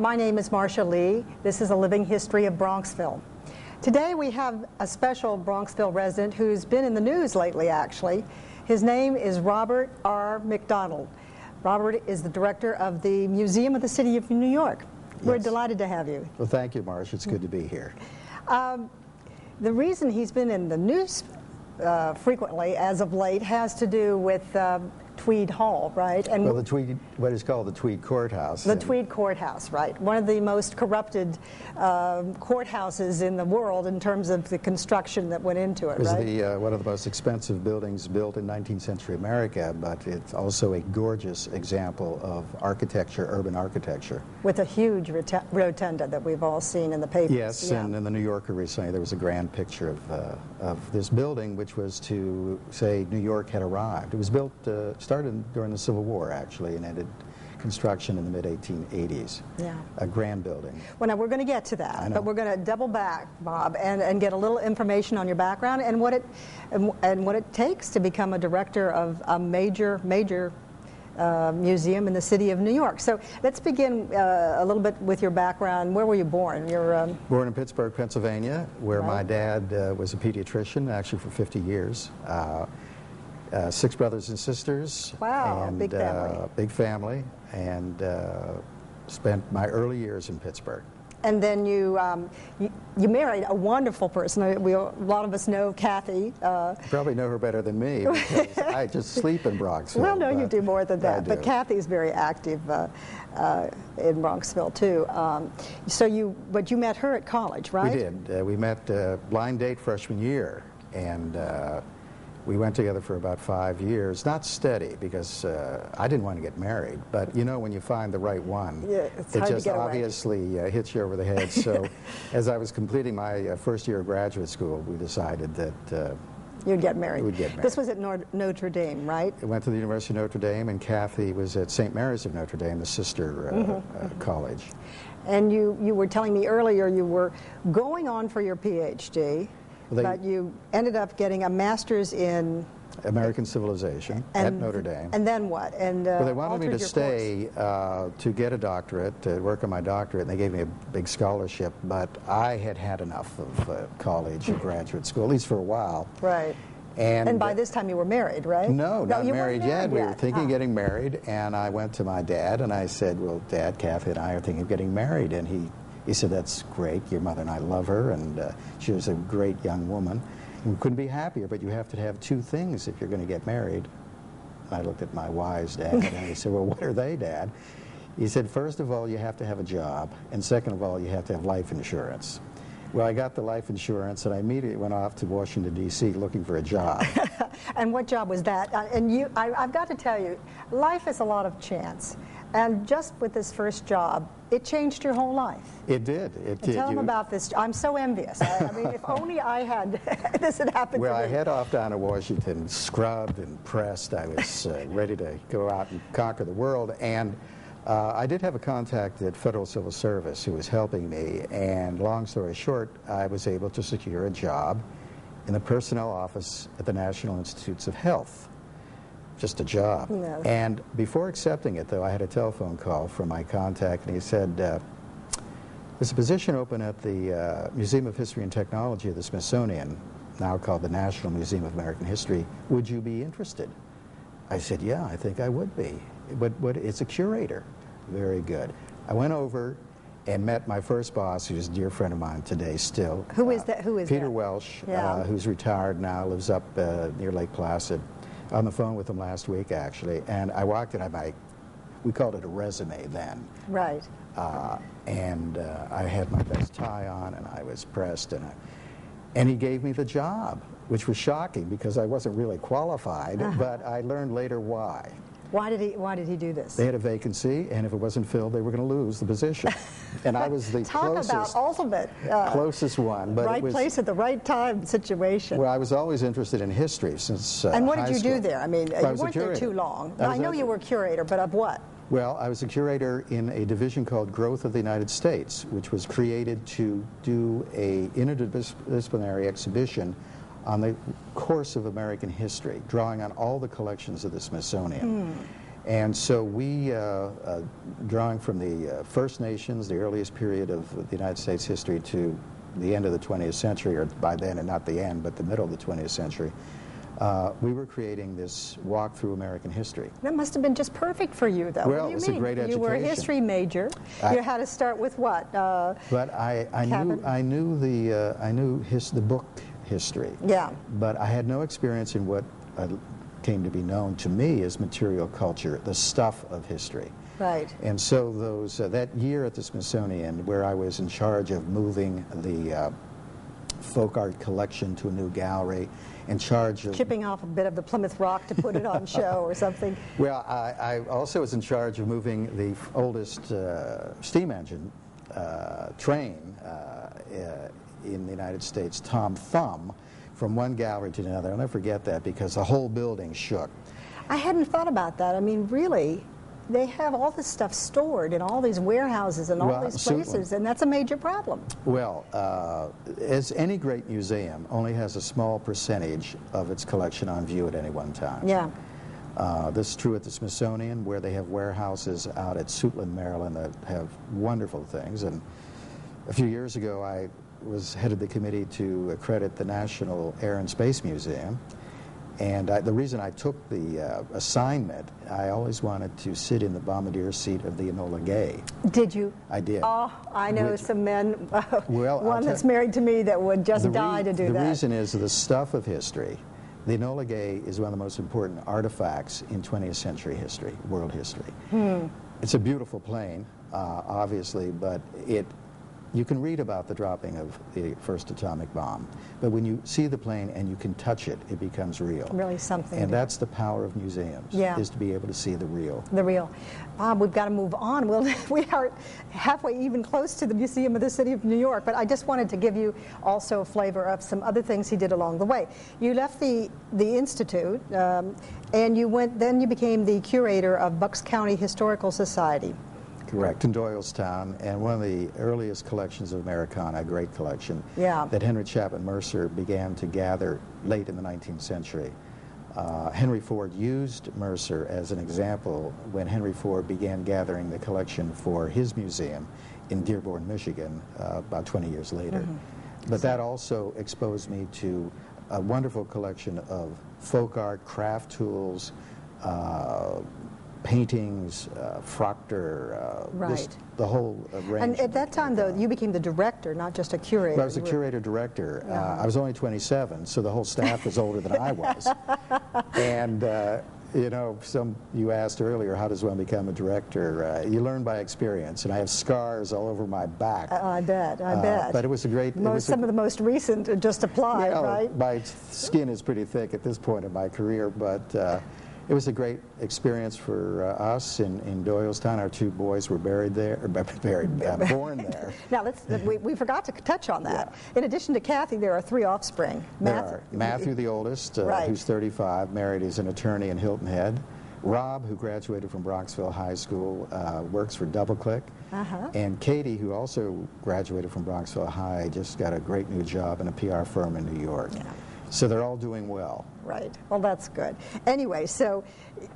My name is Marcia Lee. This is a living history of Bronxville. Today we have a special Bronxville resident who's been in the news lately, actually. His name is Robert R. McDonald. Robert is the director of the Museum of the City of New York. We're delighted to have you. Well, thank you, Marcia. It's good to be here. The reason he's been in the news frequently as of late has to do with Tweed Hall, right? And well, what is called the Tweed Courthouse. The Tweed Courthouse, right. One of the most corrupted courthouses in the world in terms of the construction that went into it, right? It was one of the most expensive buildings built in 19th century America, but it's also a gorgeous example of architecture, urban architecture. With a huge rotunda that we've all seen in the papers. Yes, and in the New Yorker recently there was a grand picture of this building, which was to say New York had arrived. It was built, started during the Civil War, actually, and ended construction in the mid-1880s. Yeah. A grand building. Well, now we're going to get to that, but we're going to double back, Bob, and get a little information on your background and what it takes to become a director of a major museum in the city of New York. So let's begin a little bit with your background. Where were you born? You're born in Pittsburgh, Pennsylvania, where my dad was a pediatrician, actually for 50 years. 6 brothers and sisters. Wow, and, big family. Big family, and spent my early years in Pittsburgh. And then you married a wonderful person. A lot of us know Kathy. You probably know her better than me, because I just sleep in Bronxville. Well, no, you do more than that. But Kathy's very active in Bronxville too. But you met her at college, right? We did. We met blind date freshman year, and we went together for about 5 years. Not steady, because I didn't want to get married. But you know, when you find the right one, it just obviously hits you over the head. So as I was completing my first year of graduate school, we decided that you'd get married. We'd get married. This was at Notre Dame, right? I went to the University of Notre Dame, and Kathy was at St. Mary's of Notre Dame, the sister college. And you were telling me earlier you were going on for your PhD. But you ended up getting a master's in American civilization at Notre Dame. And then what? And well, they wanted me to stay to get a doctorate, to work on my doctorate, and they gave me a big scholarship. But I had had enough of college and graduate school, at least for a while. Right. And by this time you were married, right? No, not married yet. We were thinking of getting married, and I went to my dad and I said, "Well, Dad, Kathy and I are thinking of getting married," and he said, "That's great. Your mother and I love her, and she was a great young woman. We couldn't be happier, but you have to have 2 things if you're going to get married." And I looked at my wise dad, and he said, "Well, what are they, Dad?" He said, "First of all, you have to have a job, and second of all, you have to have life insurance." Well, I got the life insurance, and I immediately went off to Washington, D.C. looking for a job. And what job was that? And I've got to tell you, life is a lot of chance. And just with this first job, it changed your whole life. It did. It did. Tell them about this. I'm so envious. I mean, if only I had this had happened to me. Well, I head off down to Washington, scrubbed and pressed. I was ready to go out and conquer the world. And I did have a contact at Federal Civil Service who was helping me. And long story short, I was able to secure a job in the personnel office at the National Institutes of Health. Just a job. No. And before accepting it, though, I had a telephone call from my contact, and he said, "There's a position open at the Museum of History and Technology of the Smithsonian, now called the National Museum of American History. Would you be interested?" I said, "Yeah, I think I would be." But it's a curator. Very good. I went over and met my first boss, who's a dear friend of mine today still. Who is that? Peter Welsh, who's retired now, lives up near Lake Placid. On the phone with him last week, actually, and I walked in. We called it a resume then. Right. And I had my best tie on, and I was pressed, and he gave me the job, which was shocking because I wasn't really qualified. But I learned later why. Why did he do this? They had a vacancy, and if it wasn't filled, they were going to lose the position. And I was the closest one. But right place at the right time situation. Well, I was always interested in history since And what did you school. do there? I mean, you weren't there too long. I know you were a curator, but of what? Well, I was a curator in a division called Growth of the United States, which was created to do an interdisciplinary exhibition on the course of American history, drawing on all the collections of the Smithsonian. And so we, drawing from the First Nations, the earliest period of the United States history, to the end of the 20th century, or by then, and not the end, but the middle of the 20th century, we were creating this walk through American history. That must have been just perfect for you, though. Well, what do you it's mean? a great education. You were a history major. You had to start with what? But I knew the book history. Yeah. But I had no experience in what came to be known to me as material culture, the stuff of history. Right. And so those that year at the Smithsonian, where I was in charge of moving the folk art collection to a new gallery, in charge of chipping off a bit of the Plymouth Rock to put it on show or something. Well, I also was in charge of moving the oldest steam engine train in the United States, Tom Thumb, from one gallery to another. I'll never forget that because the whole building shook. I hadn't thought about that. I mean, really, they have all this stuff stored in all these warehouses and all these places, and that's a major problem. Well, as any great museum only has a small percentage of its collection on view at any one time. Yeah. This is true at the Smithsonian, where they have warehouses out at Suitland, Maryland, that have wonderful things. And a few years ago, I was head of the committee to accredit the National Air and Space Museum. And the reason I took the assignment, I always wanted to sit in the bombardier seat of the Enola Gay. Did you? I did. Oh, I know some men, well, one that's married to me that would just die to do that. The reason is the stuff of history. The Enola Gay is one of the most important artifacts in 20th century history, world history. It's a beautiful plane, obviously, but you can read about the dropping of the first atomic bomb, but when you see the plane and you can touch it, it becomes real. Really something. And that's the power of museums, is to be able to see the real. The real. Bob, we've got to move on. We are halfway even close to the Museum of the City of New York, but I just wanted to give you also a flavor of some other things he did along the way. You left the Institute, and then you became the curator of Bucks County Historical Society. Correct, in Doylestown, and one of the earliest collections of Americana, a great collection, that Henry Chapman Mercer began to gather late in the 19th century. Henry Ford used Mercer as an example when Henry Ford began gathering the collection for his museum in Dearborn, Michigan, about 20 years later. But that also exposed me to a wonderful collection of folk art, craft tools, paintings, Proctor, the whole range. And at that time, though, you became the director, not just a curator. Well, I was a curator-director. I was only 27, so the whole staff was older than I was. And, you know, you asked earlier, how does one become a director? You learn by experience, and I have scars all over my back. I bet. But it was a great... Some of the most recent just applied, right? My skin is pretty thick at this point in my career, but... it was a great experience for us in Doylestown. Our two boys were born there. Now, we forgot to touch on that. In addition to Kathy, there are 3 offspring. Matthew, the oldest, who's 35, married as an attorney in Hilton Head. Rob, who graduated from Bronxville High School, works for DoubleClick. And Katie, who also graduated from Bronxville High, just got a great new job in a PR firm in New York. So they're all doing well. Right. Well, that's good. Anyway, so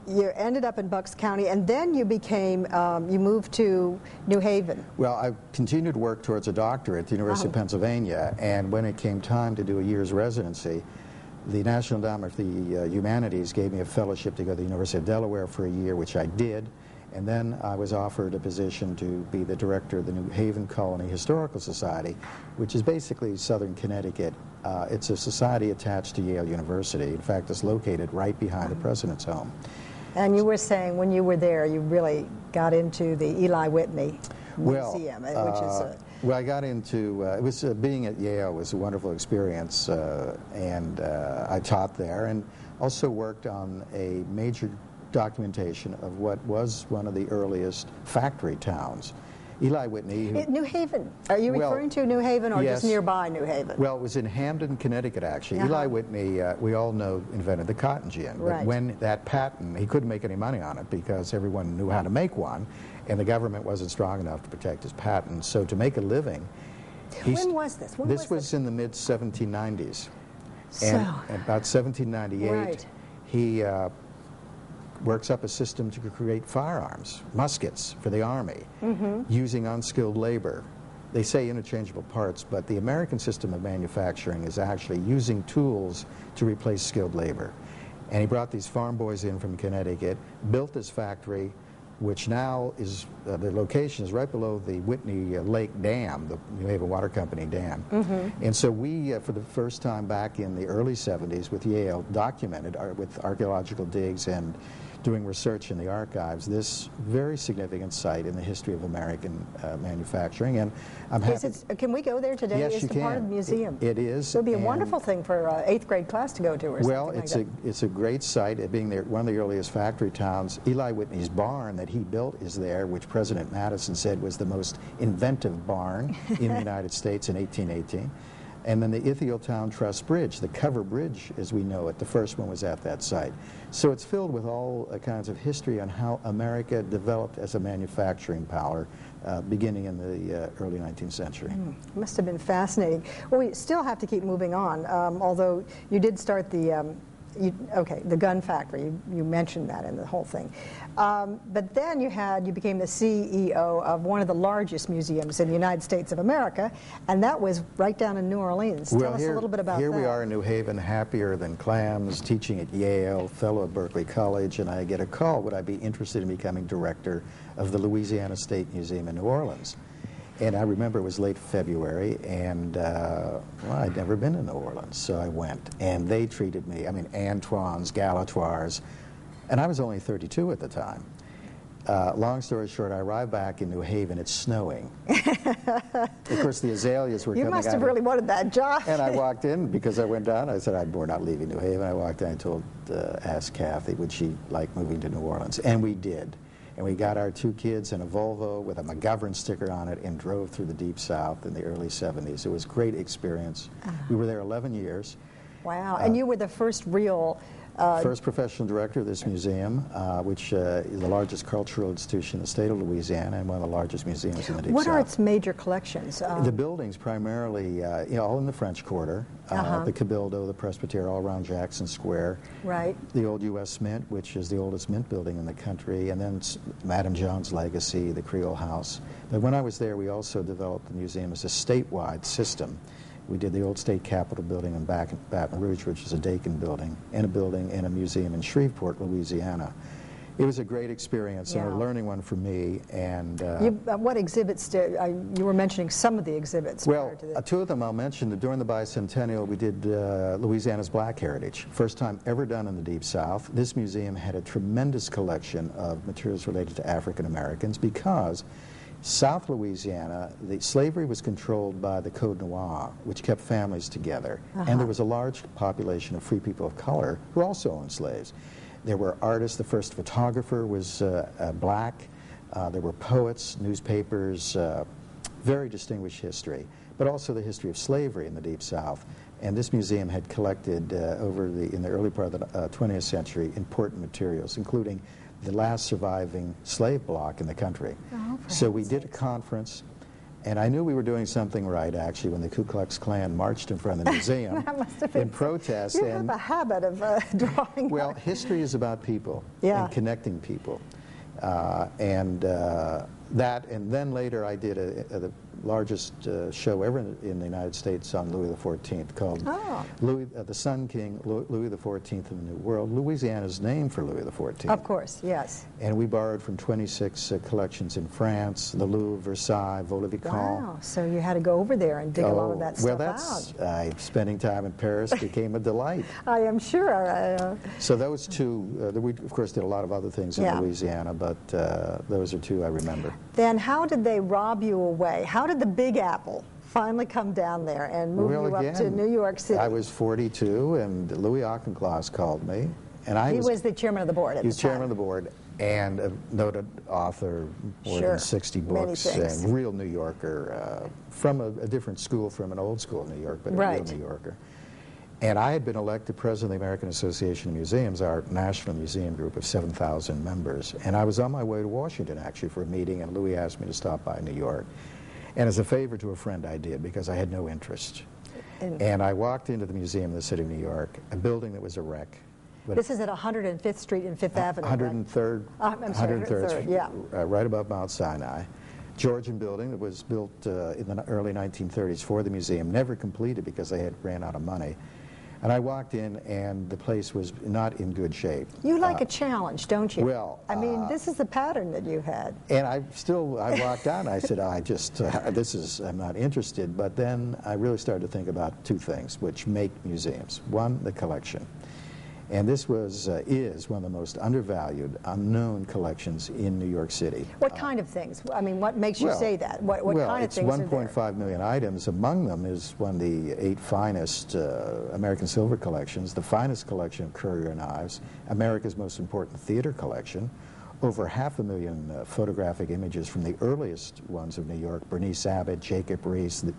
you ended up in Bucks County, and then you became, you moved to New Haven. Well, I continued to work towards a doctorate at the University of Pennsylvania, and when it came time to do a year's residency, the National Endowment for the Humanities gave me a fellowship to go to the University of Delaware for a year, which I did. And then I was offered a position to be the director of the New Haven Colony Historical Society, which is basically Southern Connecticut. It's a society attached to Yale University. In fact, it's located right behind the president's home. And you were saying when you were there, you really got into the Eli Whitney Museum, which is well, I got into, it was, being at Yale was a wonderful experience, and I taught there, and also worked on a major documentation of what was one of the earliest factory towns. Eli Whitney. New Haven. Are you referring to New Haven or just nearby New Haven? Well, it was in Hamden, Connecticut, actually. Eli Whitney, we all know, invented the cotton gin. But when that patent, he couldn't make any money on it because everyone knew how to make one, and the government wasn't strong enough to protect his patent. So to make a living... When was this? This was in the mid-1790s. And about 1798, he works up a system to create firearms, muskets for the Army, using unskilled labor. They say interchangeable parts, but the American system of manufacturing is actually using tools to replace skilled labor. And he brought these farm boys in from Connecticut, built this factory, which now is, the location is right below the Whitney Lake Dam, the New Haven Water Company dam. And so we, for the first time back in the early 70s with Yale, documented with archaeological digs and doing research in the archives this very significant site in the history of American manufacturing. And I'm happy. Can we go there today? Yes, is you the can. Part of the museum? It is. It would be a wonderful thing for an 8th grade class to go to, or well, something it's a great site. It being there, one of the earliest factory towns. Eli Whitney's barn that he built is there, which President Madison said was the most inventive barn in the United States in 1818. And then the Ithiel Town Trust Bridge, the cover bridge as we know it, the first one was at that site. So it's filled with all kinds of history on how America developed as a manufacturing power beginning in the early 19th century. Must have been fascinating. Well, we still have to keep moving on, although you did start the the gun factory. You mentioned that in the whole thing. But then you became the CEO of one of the largest museums in the United States of America, and that was right down in New Orleans. Tell us a little bit about that. Here we are in New Haven, happier than clams, teaching at Yale, fellow at Berkeley College, and I get a call, would I be interested in becoming director of the Louisiana State Museum in New Orleans? And I remember it was late February, and well, I'd never been to New Orleans, so I went. And they treated me, I mean, Antoine's, Galatoire's, and I was only 32 at the time. Long story short, I arrived back in New Haven, it's snowing. Of course, the azaleas were coming out. You must have really wanted that job. And I walked in, because I went down, I said, we're not leaving New Haven. I walked in and asked Kathy, would she like moving to New Orleans? And we did. And we got our 2 kids in a Volvo with a McGovern sticker on it and drove through the Deep South in the early 70s. It was a great experience. We were there 11 years. Wow, and you were the first real... first professional director of this museum, which is the largest cultural institution in the state of Louisiana and one of the largest museums in the Deep South. What are its major collections? The buildings primarily, all in the French Quarter, the Cabildo, the Presbytery, all around Jackson Square. Right. The old U.S. Mint, which is the oldest mint building in the country, and then Madame John's Legacy, the Creole House. But when I was there, we also developed the museum as a statewide system. We did the old state capitol building in Baton Rouge, which is a Dakin building and a museum in Shreveport, Louisiana. It was a great experience and a learning one for me. And what exhibits did you were mentioning some of the exhibits? Well, 2 of them I'll mention. During the bicentennial, we did Louisiana's Black Heritage, first time ever done in the Deep South. This museum had a tremendous collection of materials related to African Americans because South Louisiana, the slavery was controlled by the Code Noir, which kept families together. And there was a large population of free people of color who also owned slaves. There were artists. The first photographer was black. There were poets, newspapers, very distinguished history, but also the history of slavery in the Deep South. And this museum had collected in the early part of the 20th century important materials, including the last surviving slave block in the country. So we did a conference, and I knew we were doing something right, actually, when the Ku Klux Klan marched in front of the museum in protest. You have a habit of drawing. Well, history is about people and connecting people. And then later I did the largest show ever in the United States on Louis XIV called the Sun King, Louis XIV in the New World. Louisiana's named for Louis XIV. Of course, yes. And we borrowed from 26 collections in France, the Louvre, Versailles, Vaux-le-Vicomte. Wow, so you had to go over there and dig a lot of that stuff out. Spending time in Paris became a delight. I am sure. So those 2, we of course did a lot of other things in Louisiana, but those are 2 I remember. Then how did they rob you away? How did the Big Apple finally come down there and move you up to New York City? I was 42, and Louis Auchincloss called me. And he was the chairman of the board at the time. He was chairman of the board and a noted author, more than 60 books, and real New Yorker, from a different school, from an old school New York, but a real New Yorker. And I had been elected president of the American Association of Museums, our national museum group of 7,000 members. And I was on my way to Washington, actually, for a meeting, and Louis asked me to stop by New York. And as a favor to a friend, I did, because I had no interest. And I walked into the museum in the city of New York, a building that was a wreck. But this is at 105th Street and 5th Avenue. 103rd, I'm sorry, 103rd, yeah. Right above Mount Sinai. Georgian building that was built in the early 1930s for the museum, never completed because they had ran out of money. And I walked in, and the place was not in good shape. You like a challenge, don't you? Well, I mean, this is the pattern that you had. And I walked out, and I said, I'm not interested. But then I really started to think about two things which make museums. One, the collection. And this is one of the most undervalued, unknown collections in New York City. What kind of things? I mean, what makes you say that? What kind of things are there? Well, it's 1.5 million items. Among them is one of the 8 finest American silver collections, the finest collection of courier knives, America's most important theater collection, over 500,000 photographic images from the earliest ones of New York, Bernice Abbott, Jacob Riis,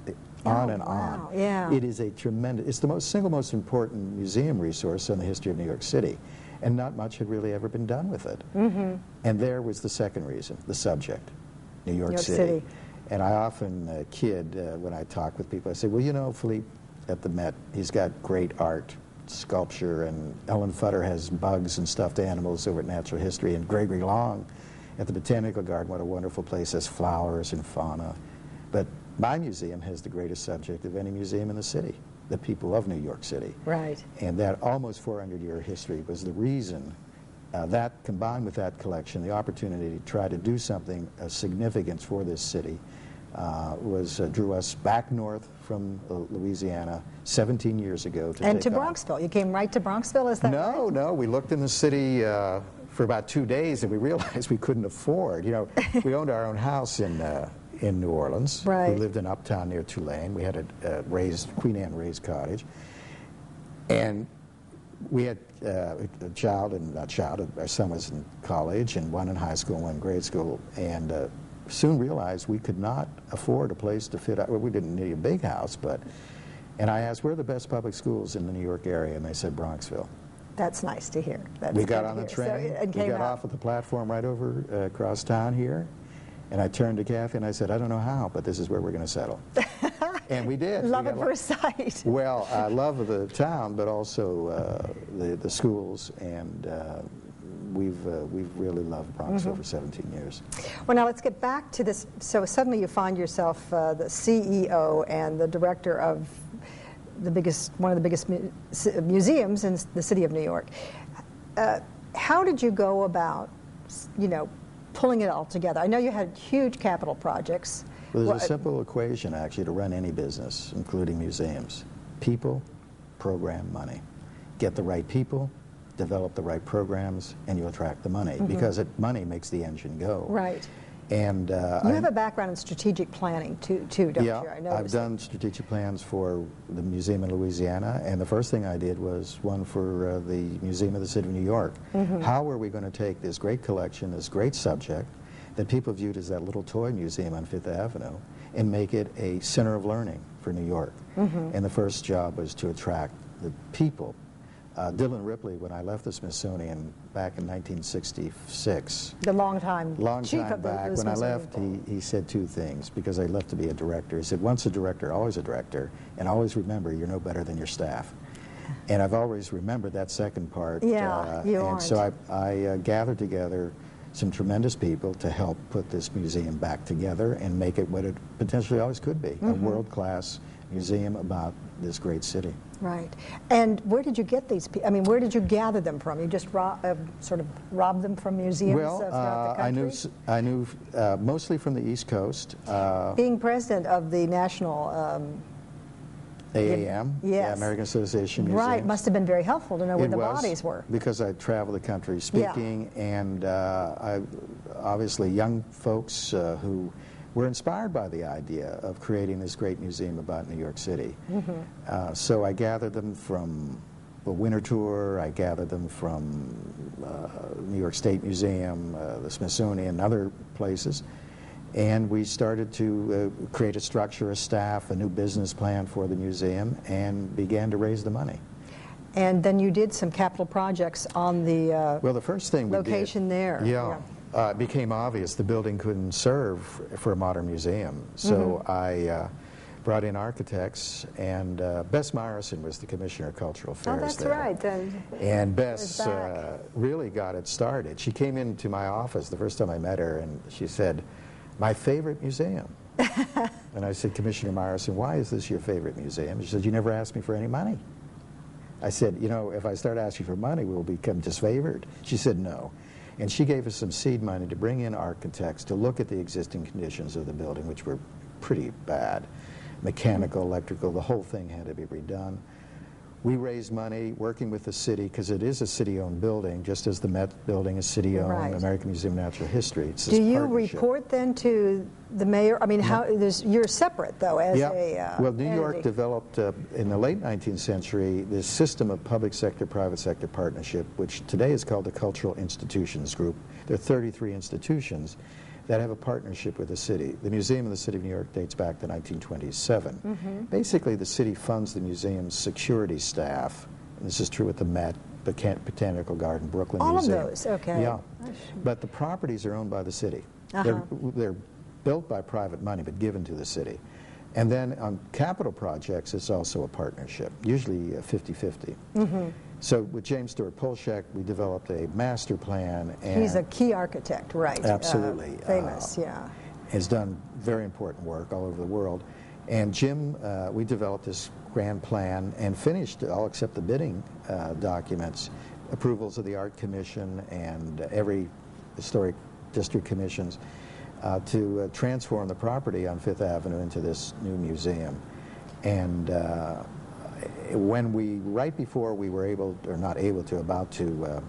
on and on. Yeah. It is a tremendous, it's the single most important museum resource in the history of New York City, and not much had really ever been done with it. Mm-hmm. And there was the second reason, the subject, New York City. And I often kid when I talk with people, I say, well, you know, Philippe at the Met, he's got great art, sculpture, and Ellen Futter has bugs and stuffed animals over at Natural History, and Gregory Long at the Botanical Garden, what a wonderful place, has flowers and fauna. But my museum has the greatest subject of any museum in the city, the people of New York City. Right. And that almost 400-year history was the reason that, combined with that collection, the opportunity to try to do something of significance for this city, drew us back north from Louisiana 17 years ago. And to Bronxville. You came right to Bronxville, is that right? No, we looked in the city for about 2 days, and we realized we couldn't afford. You know, we owned our own house in New Orleans. Right. We lived in Uptown near Tulane. We had a Queen Anne raised cottage. And we had our son was in college, and one in high school, one in grade school, and soon realized we could not afford a place to fit out. Well, we didn't need a big house, and I asked, where are the best public schools in the New York area? And they said Bronxville. That's nice to hear. We got on the train, we got off at the platform right over across town here, and I turned to Kathy and I said, I don't know how, but this is where we're going to settle. And we did. Love at first sight. Well, I love the town, but also the schools, and we've really loved Bronxville for 17 years. Well, now let's get back to this. So suddenly you find yourself the CEO and the director of one of the biggest museums in the city of New York. How did you go about, pulling it all together? I know you had huge capital projects. Well, there's a simple equation, actually, to run any business, including museums. People, program, money. Get the right people, develop the right programs, and you attract the money, because money makes the engine go. Right. And you have a background in strategic planning too, don't you? I've done strategic plans for the museum in Louisiana, and the first thing I did was one for the Museum of the City of New York. How are we going to take this great collection, this great subject, that people viewed as that little toy museum on Fifth Avenue, and make it a center of learning for New York? And the first job was to attract the people. Dillon Ripley, when I left the Smithsonian back in 1966, the long time chief of the back, when I left, he said two things, because I left to be a director. He said, once a director, always a director, and always remember you're no better than your staff. And I've always remembered that second part. Yeah, you aren't. So I gathered together some tremendous people to help put this museum back together and make it what it potentially always could be, a world-class museum about this great city. Right. And where did you get these people? I mean, where did you gather them from? You just sort of robbed them from museums throughout the country? I knew mostly from the East Coast. Being president of the National AAM, yes. American Association Museums. Right, must have been very helpful to know where the bodies were. Because I traveled the country speaking, and obviously young folks who were inspired by the idea of creating this great museum about New York City. So I gathered them from the Winter Tour, I gathered them from New York State Museum, the Smithsonian, and other places. And we started to create a structure, a staff, a new business plan for the museum, and began to raise the money. And then you did some capital projects on the well, the first thing location there. Yeah. It became obvious the building couldn't serve for a modern museum. So I brought in architects, and Bess Myerson was the Commissioner of Cultural Affairs. Oh, that's there. right. And Bess really got it started. She came into my office the first time I met her, and she said, "My favorite museum." And I said, "Commissioner Myerson, why is this your favorite museum?" She said, "You never asked me for any money." I said, "You know, if I start asking for money, we'll become disfavored." She said, "No." And she gave us some seed money to bring in architects to look at the existing conditions of the building, which were pretty bad. Mechanical, electrical, the whole thing had to be redone. We raised money working with the city, because it is a city-owned building, just as the Met building is city-owned, Right. American Museum of Natural History. It's Do this you partnership. report then to the mayor? I mean, you're separate, though, as a well, New York entity. developed, in the late 19th century, this system of public sector, private sector partnership, which today is called the Cultural Institutions Group. There are 33 institutions that have a partnership with the city. The Museum of the City of New York dates back to 1927. Basically, the city funds the museum's security staff. And this is true with the Met, Botanical Garden, Brooklyn All Museum. of those, okay. Yeah. But the properties are owned by the city. They're built by private money, but given to the city. And then on capital projects, it's also a partnership, usually 50-50. So with James Stewart Polshek, we developed a master plan. And he's a key architect, right? Absolutely. Famous, yeah. Has done very important work all over the world. And Jim, we developed this grand plan and finished, all except the bidding documents, approvals of the Art Commission and every historic district commissions, to transform the property on Fifth Avenue into this new museum. And when right before we were able, or not able to, about to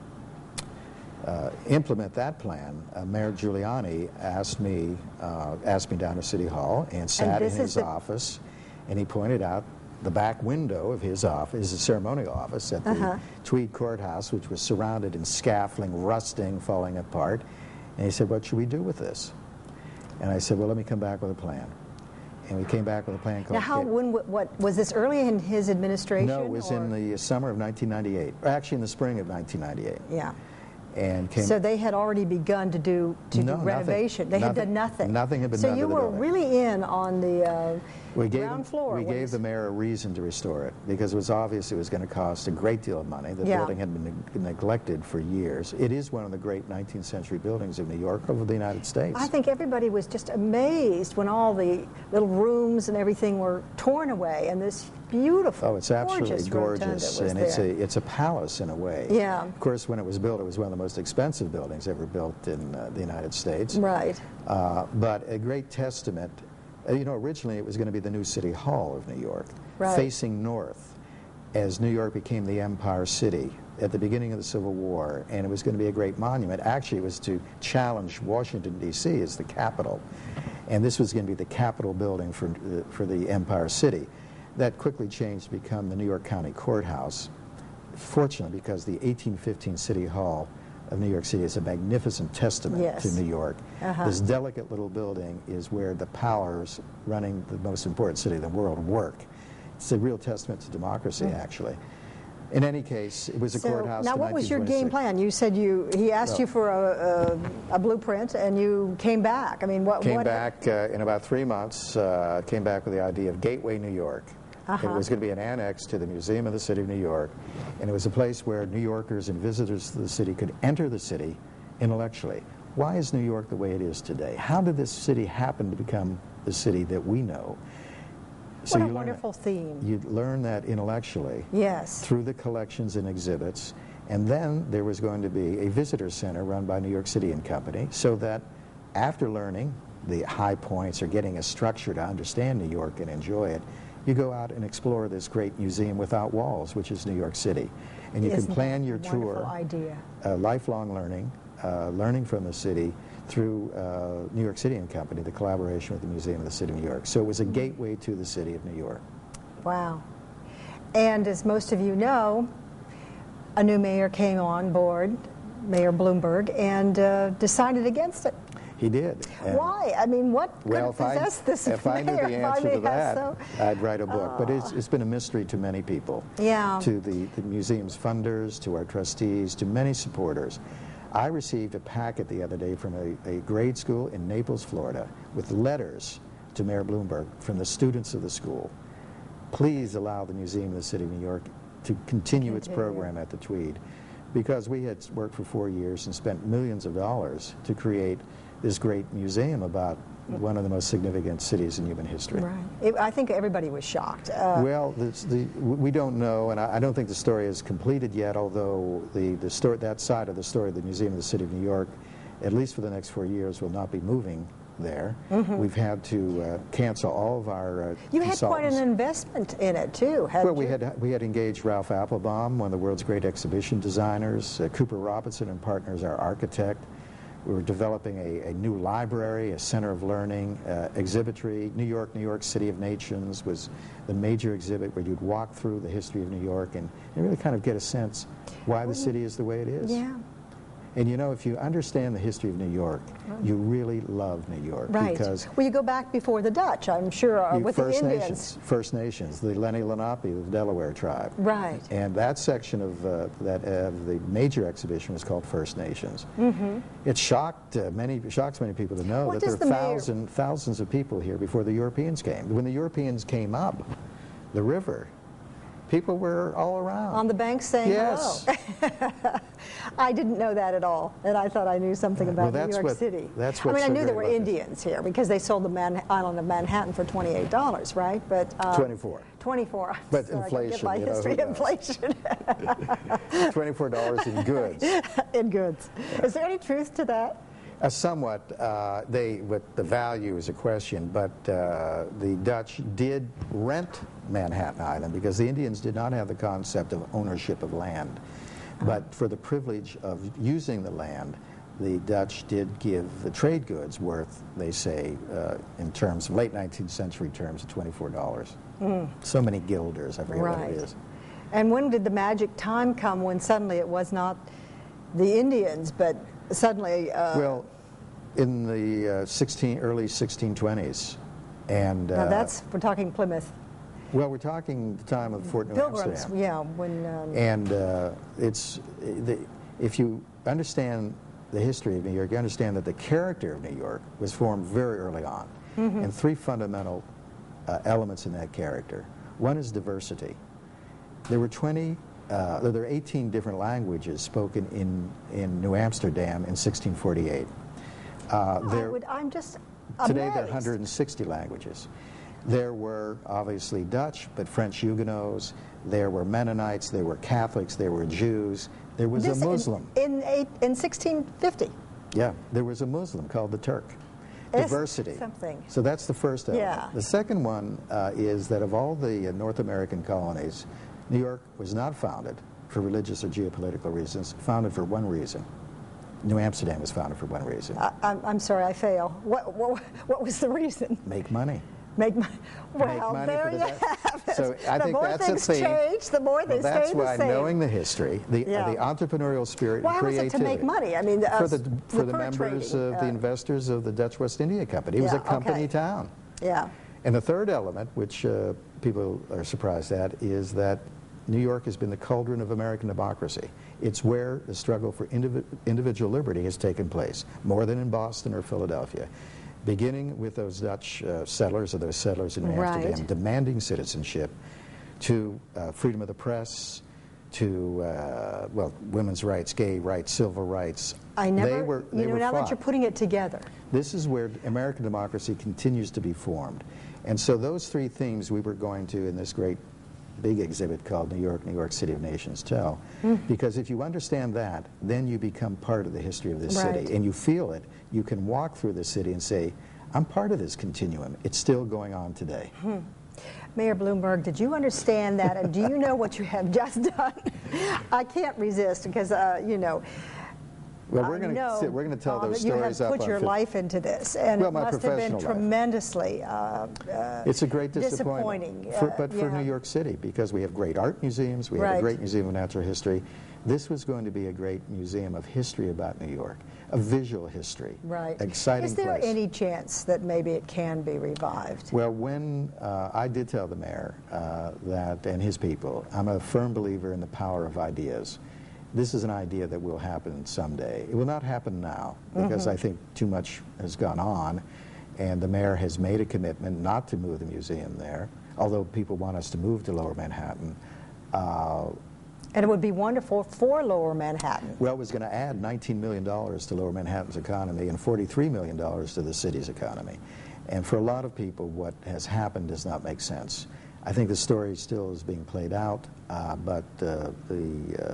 implement that plan, Mayor Giuliani asked me down to City Hall and sat in his office, and he pointed out the back window of his office, his ceremonial office at the Tweed Courthouse, which was surrounded in scaffolding, rusting, falling apart. And he said, "What should we do with this?" And I said, "Well, let me come back with a plan." And we came back with a plan called... Now, what was this early in his administration? No, it was in the summer of 1998, or actually in the spring of 1998. Yeah. And so they had already begun to do renovation. They had done nothing. Nothing had been done to the building. So you were really in on the ground floor. We gave the mayor a reason to restore it, because it was obvious it was going to cost a great deal of money. The building had been neglected for years. It is one of the great 19th century buildings of New York, over the United States. I think everybody was just amazed when all the little rooms and everything were torn away, and this beautiful, it's absolutely gorgeous, and it's a palace in a way. Yeah. Of course, when it was built, it was one of the most expensive buildings ever built in the United States. Right. But a great testament. You know, originally it was going to be the new City Hall of New York, facing north, as New York became the Empire City at the beginning of the Civil War, and it was going to be a great monument. Actually, it was to challenge Washington, D.C. as the capital, and this was going to be the Capitol building for the Empire City. That quickly changed to become the New York County Courthouse, fortunately, because the 1815 City Hall of New York City is a magnificent testament to New York. This delicate little building is where the powers running the most important city in the world work. It's a real testament to democracy, actually. In any case, it was a courthouse. Now, what was your game plan? You said he asked you for a blueprint, and you came back. I mean, what? Came back in about 3 months. Came back with the idea of Gateway New York. It was going to be an annex to the Museum of the City of New York, and it was a place where New Yorkers and visitors to the city could enter the city intellectually. Why is New York the way it is today? How did this city happen to become the city that we know? So what a wonderful theme. You learn that intellectually through the collections and exhibits, and then there was going to be a visitor center run by New York City and Company, so that after learning the high points or getting a structure to understand New York and enjoy it, you go out and explore this great museum without walls, which is New York City. And you can plan your tour, lifelong learning, learning from the city through New York City and Company, the collaboration with the Museum of the City of New York. So it was a gateway to the city of New York. Wow. And as most of you know, a new mayor came on board, Mayor Bloomberg, and decided against it. He did. Why? I mean, what could possess this If I knew the answer to that, I'd write a book. But it's been a mystery to many people. Yeah. To the museum's funders, to our trustees, to many supporters. I received a packet the other day from a grade school in Naples, Florida, with letters to Mayor Bloomberg from the students of the school, please allow the Museum of the City of New York to continue its program at the Tweed, because we had worked for 4 years and spent millions of dollars to create this great museum about one of the most significant cities in human history. Right. I think everybody was shocked. Well, we don't know, and I don't think the story is completed yet, although the story, that side of the story of the Museum of the City of New York, at least for the next 4 years, will not be moving there. We've had to cancel all of our You had quite an investment in it, too, hadn't you? We had engaged Ralph Applebaum, one of the world's great exhibition designers, Cooper Robinson and Partners, our architect. We were developing a new library, a center of learning, exhibitry. New York City of Nations was the major exhibit where you'd walk through the history of New York and really kind of get a sense why the city is the way it is. Yeah. And you know, if you understand the history of New York, you really love New York. Right. Because well, you go back before the Dutch, I'm sure, with the Indians. First Nations, the Lenni Lenape, the Delaware tribe. Right. And that section of the major exhibition was called First Nations. It shocks many people to know that there are thousands of people here before the Europeans came. When the Europeans came up the river, people were all around. On the banks saying yes. hello. I didn't know that at all, and I thought I knew something about New York City. That's I what's mean, I so knew there were great about Indians here because they sold the island of Manhattan for $28, right? But 24. 24. But Sorry, inflation, my history, inflation. $24 in goods. In goods. Yeah. Is there any truth to that? Somewhat. The value is a question, but the Dutch did rent Manhattan Island because the Indians did not have the concept of ownership of land. But for the privilege of using the land, the Dutch did give the trade goods worth, they say, in terms of late 19th century terms, of $24. So many guilders, I forget what it is. And when did the magic time come when suddenly it was not the Indians, but suddenly... well, in the early 1620s. And now we're talking Plymouth. Well, we're talking the time of Fort New Amsterdam. Yeah, when... and if you understand the history of New York, you understand that the character of New York was formed very early on. And three fundamental elements in that character. One is diversity. There were 18 different languages spoken in New Amsterdam in 1648. I'm just amazed. Today there are 160 languages. There were obviously Dutch, but French Huguenots. There were Mennonites. There were Catholics. There were Jews. There was a Muslim. In 1650? Yeah, there was a Muslim called the Turk. Diversity. Something. So that's the first element. Yeah. The second one is that of all the North American colonies, New York was not founded for religious or geopolitical reasons, founded for one reason. New Amsterdam was founded for one reason. I'm sorry, I fail. What was the reason? Make money. Make money. Well, Make money there you have it. So I think that's a theme. Change, the more they stay the same. That's why knowing the history, the entrepreneurial spirit, why and creativity. was it to make money? I mean, for the members of the investors of the Dutch West India Company. It was a company town. Yeah. And the third element, which people are surprised at, is that New York has been the cauldron of American democracy. It's where the struggle for individual liberty has taken place, more than in Boston or Philadelphia. Beginning with those Dutch settlers or those settlers in New Amsterdam demanding citizenship, to freedom of the press, to women's rights, gay rights, civil rights. They were now that you're putting it together. This is where American democracy continues to be formed. And so those three themes we were going to in this great big exhibit called New York City of Nations tell. Because if you understand that, then you become part of the history of this city. And you feel it. You can walk through the city and say, I'm part of this continuum. It's still going on today. Mayor Bloomberg, did you understand that? And do you know what you have just done? I can't resist because, you know, well, we're going to tell those stories up on. You have put your life into this, and it must have been tremendously it's a great disappointing. But for New York City, because we have great art museums, we have a great museum of natural history. This was going to be a great museum of history about New York, a visual history. Right. Exciting place. Is there any chance that maybe it can be revived? Well, when I did tell the mayor that, and his people, I'm a firm believer in the power of ideas. This is an idea that will happen someday. It will not happen now because I think too much has gone on. and the mayor has made a commitment not to move the museum there, although people want us to move to Lower Manhattan. And it would be wonderful for Lower Manhattan. Well, it was going to add $19 million to Lower Manhattan's economy and $43 million to the city's economy. And for a lot of people, what has happened does not make sense. I think the story still is being played out, but the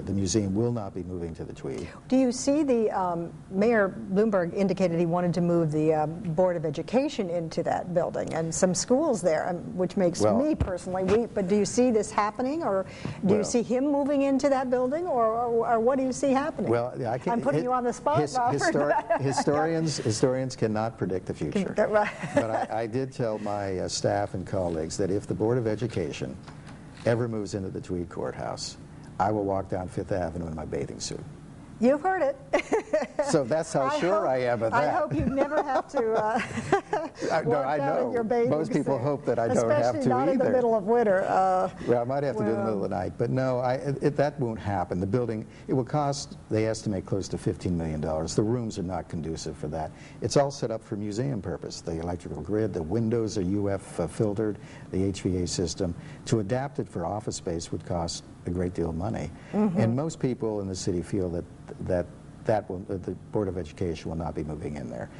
museum will not be moving to the Tweed. Do you see Mayor Bloomberg indicated he wanted to move the Board of Education into that building and some schools there, which makes me personally weep. But do you see this happening, or do you see him moving into that building, or what do you see happening? Well, I'm putting you on the spot, Robert. Historians cannot predict the future. Right. But I did tell my staff and colleagues that if the Board of Education ever moves into the Tweed Courthouse, I will walk down Fifth Avenue in my bathing suit. You've heard it. So that's how sure I am of that. I hope you never have to walk out in your bathing Most people suit. hope that I don't have to Especially not in the middle of winter. Well, I might have to do it in the middle of the night, but no, that won't happen. The building, it will cost, they estimate, close to $15 million. The rooms are not conducive for that. It's all set up for museum purpose. The electrical grid, the windows are UF filtered, the HVA system. To adapt it for office space would cost a great deal of money. And most people in the city feel that the Board of Education will not be moving in there.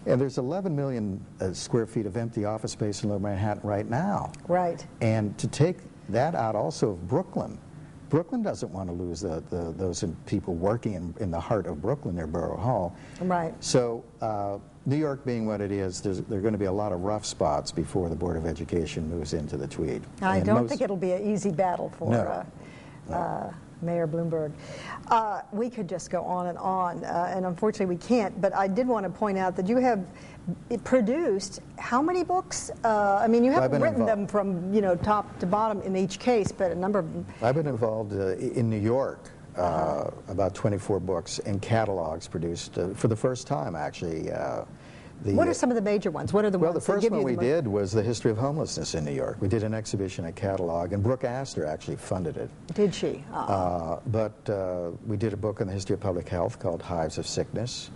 And there's 11 million square feet of empty office space in Lower Manhattan right now. Right. And to take that out also of Brooklyn, Brooklyn doesn't want to lose those people working in the heart of Brooklyn near Borough Hall. Right. So New York being what it is, there are going to be a lot of rough spots before the Board of Education moves into the Tweed. I don't think it'll be an easy battle for No. Mayor Bloomberg. We could just go on, and unfortunately we can't, but I did want to point out that you have produced how many books? I mean, you haven't written them from top to bottom in each case, but a number of them. I've been involved in New York, about 24 books and catalogs produced for the first time, actually. What are some of the major ones? What are the ones? Well, the first one we did was the history of homelessness in New York. We did an exhibition at Catalog, and Brooke Astor actually funded it. Did she? But we did a book on the history of public health called Hives of Sickness.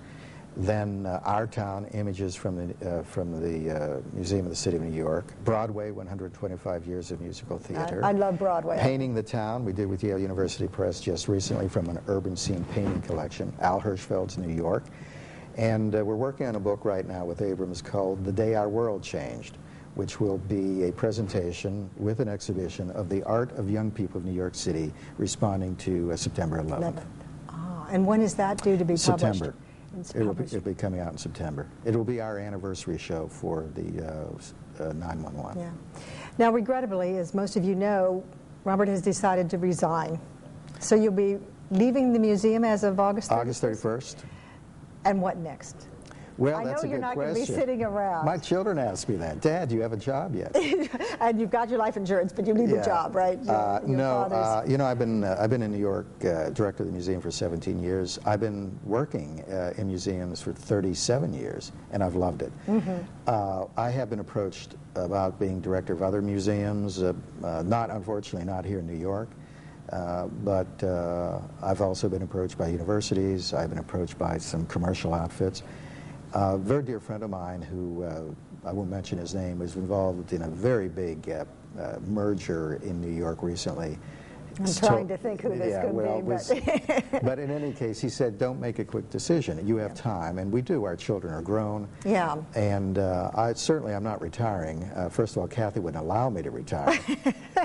Then Our Town, images from the Museum of the City of New York. Broadway, 125 years of musical theater. I love Broadway. Painting the Town, we did with Yale University Press just recently from an urban scene painting collection. Al Hirschfeld's New York. And we're working on a book right now with Abrams called The Day Our World Changed, which will be a presentation with an exhibition of the art of young people of New York City responding to September 11th. And when is that due to be published? September. It'll be coming out in September. It will be our anniversary show for the 911. Yeah. Now, regrettably, as most of you know, Robert has decided to resign. So you'll be leaving the museum as of August 31st? August 31st. And what next? Well, I that's know a you're good not going question. to be sitting around. My children ask me that. Dad, do you have a job yet? And you've got your life insurance, but you need a job, right? No, I've been in New York, director of the museum for 17 years. I've been working in museums for 37 years, and I've loved it. I have been approached about being director of other museums, unfortunately not here in New York. But I've also been approached by universities. I've been approached by some commercial outfits. A very dear friend of mine who, I won't mention his name, was involved in a very big merger in New York recently. I'm trying to think who this could be. But in any case, he said, don't make a quick decision. You have time, and we do. Our children are grown. Yeah. And I'm not retiring. First of all, Kathy wouldn't allow me to retire.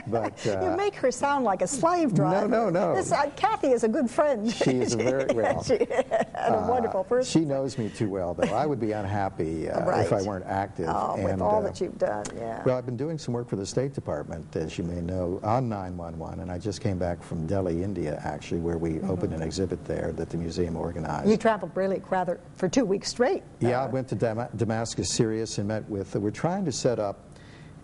But you make her sound like a slave driver. No. Kathy is a good friend. She is a very, well. She is a wonderful person. She knows me too well, though. I would be unhappy if I weren't active. With all that you've done, yeah. Well, I've been doing some work for the State Department, as you may know, on 911, and I just came back from Delhi, India, actually, where we opened an exhibit there that the museum organized. You traveled really rather for 2 weeks straight. Yeah, I went to Damascus, Syria, and met with, we're trying to set up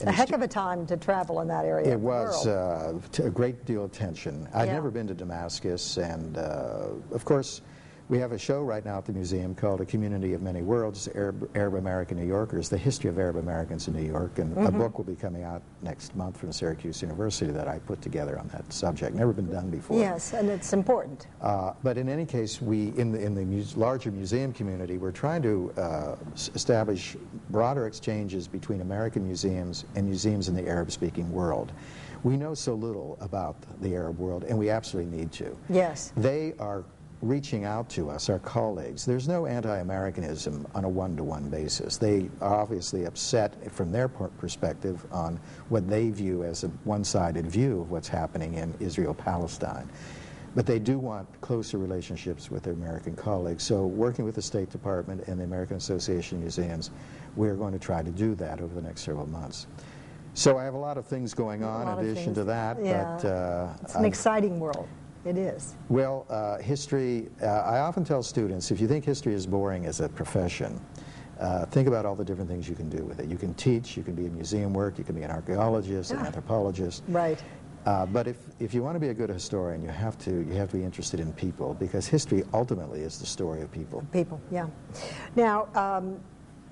a heck of a time to travel in that area. It was a great deal of tension. I'd never been to Damascus, and of course, We have a show right now at the museum called A Community of Many Worlds, Arab American New Yorkers, the history of Arab Americans in New York, and a book will be coming out next month from Syracuse University that I put together on that subject. Never been done before. Yes, and it's important. But in any case, we, in the larger museum community, we're trying to establish broader exchanges between American museums and museums in the Arab-speaking world. We know so little about the Arab world, and we absolutely need to. Yes. They are reaching out to us, our colleagues. There's no anti-Americanism on a one-to-one basis. They are obviously upset from their perspective on what they view as a one-sided view of what's happening in Israel-Palestine. But they do want closer relationships with their American colleagues. So working with the State Department and the American Association of Museums, we're going to try to do that over the next several months. So I have a lot of things going on in addition to that. Yeah. But, it's an exciting world. It is. Well, history, I often tell students, if you think history is boring as a profession, think about all the different things you can do with it. You can teach, you can be in museum work, you can be an archaeologist, an anthropologist. Right. But if you want to be a good historian, you have to be interested in people, because history ultimately is the story of people. People, yeah. Now,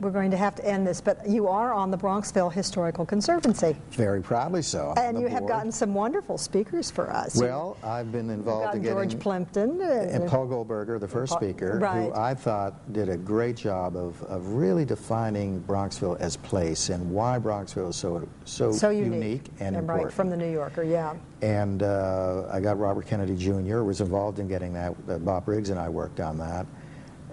we're going to have to end this, but you are on the Bronxville Historical Conservancy. Very proudly so. And you have gotten some wonderful speakers for us. Well, I've been involved in getting George Plimpton and Paul Goldberger, the first speaker, right, who I thought did a great job of really defining Bronxville as place and why Bronxville is so unique and important. Right, from the New Yorker, yeah. And I got Robert Kennedy Jr. was involved in getting that. Bob Briggs and I worked on that.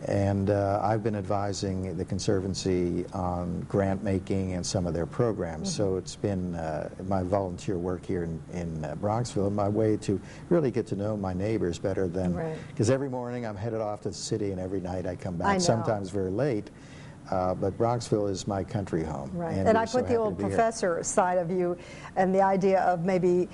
And I've been advising the Conservancy on grant making and some of their programs. So it's been my volunteer work here in Bronxville, and my way to really get to know my neighbors better than, because every morning I'm headed off to the city and every night I come back, sometimes very late. But Bronxville is my country home. Right. And I put the old professor side of you and the idea of maybe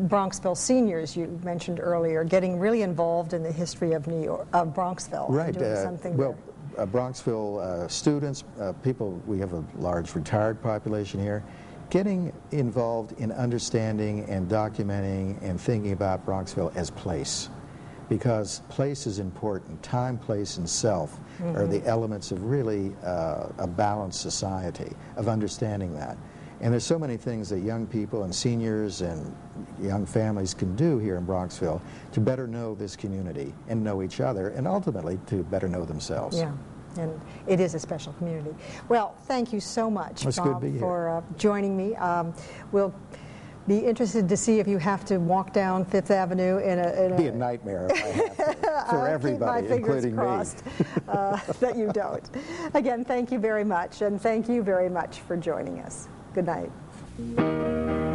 Bronxville seniors, you mentioned earlier, getting really involved in the history of Bronxville. Right. Doing something well, Bronxville students, people, we have a large retired population here, getting involved in understanding and documenting and thinking about Bronxville as place. Because place is important. Time, place, and self are the elements of really a balanced society, of understanding that. And there's so many things that young people and seniors and young families can do here in Bronxville to better know this community and know each other, and ultimately to better know themselves. Yeah, and it is a special community. Well, thank you so much, Bob, for joining me. We'll be interested to see if you have to walk down Fifth Avenue in a... It'd be a nightmare if I have to, for everybody, including me. I'll keep my fingers crossed that you don't. Again, thank you very much, and thank you very much for joining us. Good night.